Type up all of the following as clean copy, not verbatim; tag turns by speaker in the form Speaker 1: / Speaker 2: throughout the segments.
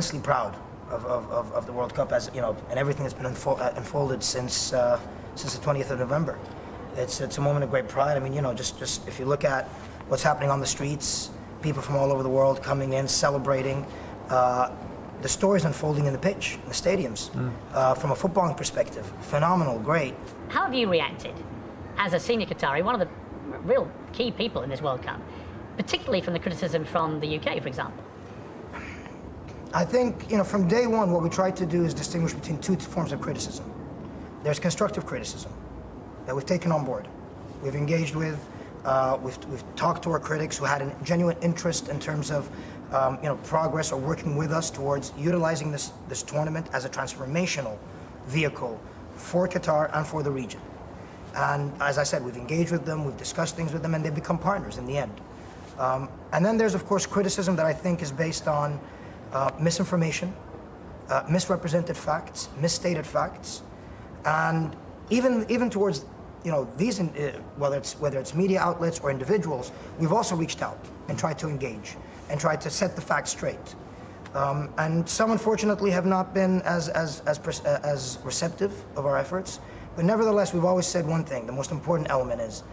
Speaker 1: immensely proud of the World Cup, as you know, and everything that's been unfolded since the 20th of November. It's a moment of great pride. I mean, you know, just if you look at what's happening on the streets, people from all over the world coming in, celebrating, the stories unfolding in the pitch, in the stadiums, from a footballing perspective, phenomenal, great.
Speaker 2: How have you reacted as a senior Qatari, one of the real key people in this World Cup, particularly from the criticism from the UK, for example?
Speaker 1: I think, you know, from day one, what we tried to do is distinguish between two forms of criticism. There's constructive criticism that we've taken on board. We've engaged with, we've talked to our critics who had a genuine interest in terms of, you know, progress or working with us towards utilizing this tournament as a transformational vehicle for Qatar and for the region. And as I said, we've engaged with them, we've discussed things with them, and they've become partners in the end. And then there's, of course, criticism that I think is based on misinformation, misrepresented facts, misstated facts, and even towards, you know, these whether it's media outlets or individuals, we've also reached out and tried to engage and tried to set the facts straight. And some, unfortunately, have not been as receptive of our efforts. But nevertheless, we've always said one thing: the most important element is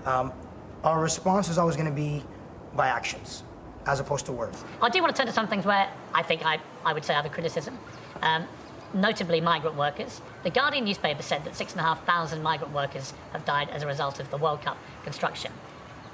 Speaker 1: our response is always going to be by actions, as opposed to words.
Speaker 2: I do want to turn to some things where I think I would say I have a criticism, notably migrant workers. The Guardian newspaper said that 6,500 migrant workers have died as a result of the World Cup construction.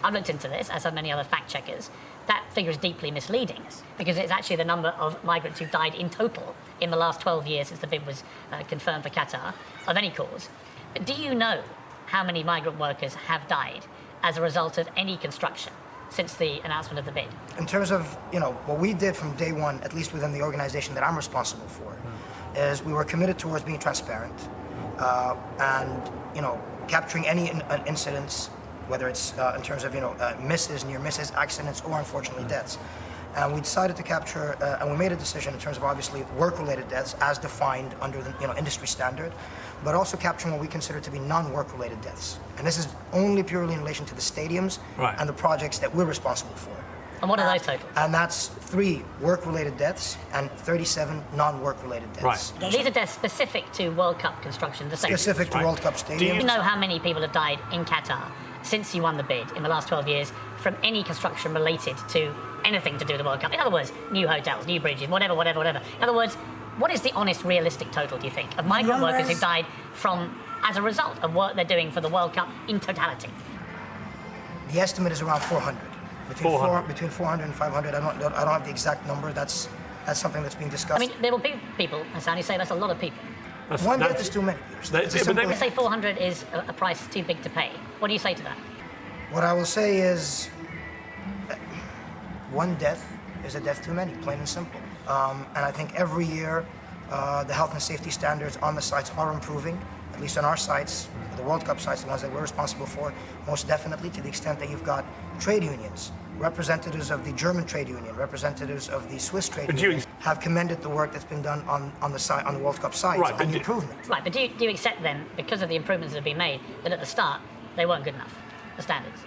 Speaker 2: I've looked into this, as have many other fact checkers. That figure is deeply misleading because it's actually the number of migrants who've died in total in the last 12 years since the bid was confirmed for Qatar, of any cause. But do you know how many migrant workers have died as a result of any construction since the announcement of the bid?
Speaker 1: In terms of, you know, what we did from day one, at least within the organization that I'm responsible for, is we were committed towards being transparent and, you know, capturing any incidents, whether it's in terms of, you know, misses, near misses, accidents, or unfortunately deaths. And we decided to capture, and we made a decision in terms of obviously work-related deaths as defined under the, you know, industry standard, but also capturing what we consider to be non-work-related deaths. And this is only purely in relation to the stadiums and the projects that we're responsible for.
Speaker 2: And what are those totals?
Speaker 1: And that's 3 work-related deaths and 37 non-work-related deaths.
Speaker 2: Right. These are deaths specific to World Cup construction, the stadiums.
Speaker 1: Specific to World Cup stadiums.
Speaker 2: Do you know how many people have died in Qatar since you won the bid in the last 12 years from any construction related to anything to do with the World Cup? In other words, new hotels, new bridges, whatever. In other words, what is the honest, realistic total, do you think, of migrant workers who've died as a result of work they're doing for the World Cup in totality?
Speaker 1: The estimate is around 400. Between 400 and 500. I don't have the exact number. That's something that's being discussed.
Speaker 2: I mean, there will be people, Hassan, who say that's a lot of people.
Speaker 1: One death is too many.
Speaker 2: They say 400 is a price too big to pay. What do you say to that?
Speaker 1: What I will say is, one death is a death too many, plain and simple. And I think every year, the health and safety standards on the sites are improving, at least on our sites, the World Cup sites, the ones that we're responsible for, most definitely, to the extent that you've got trade unions, representatives of the German trade union, representatives of the Swiss trade union, have commended the work that's been done on the World Cup sites and the improvement.
Speaker 2: Right, but do you accept then, because of the improvements that have been made, that at the start they weren't good enough, the standards?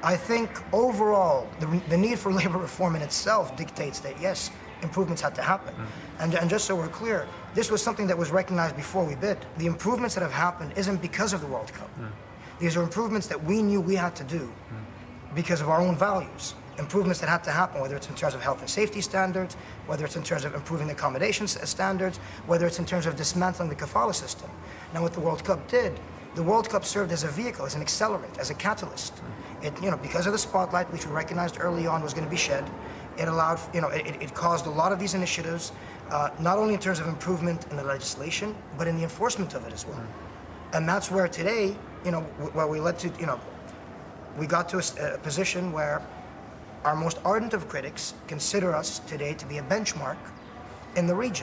Speaker 1: I think overall, the need for labor reform in itself dictates that, yes, improvements had to happen. And just so we're clear, this was something that was recognized before we bid. The improvements that have happened isn't because of the World Cup. These are improvements that we knew we had to do because of our own values. Improvements that had to happen, whether it's in terms of health and safety standards, whether it's in terms of improving the accommodation standards, whether it's in terms of dismantling the kafala system. Now, what the World Cup did, the World Cup served as a vehicle, as an accelerant, as a catalyst. It, you know, because of the spotlight, which we recognized early on was going to be shed, it allowed, you know, it caused a lot of these initiatives, not only in terms of improvement in the legislation, but in the enforcement of it as well. And that's where today, you know, where we led to, you know, we got to a position where our most ardent of critics consider us today to be a benchmark in the region.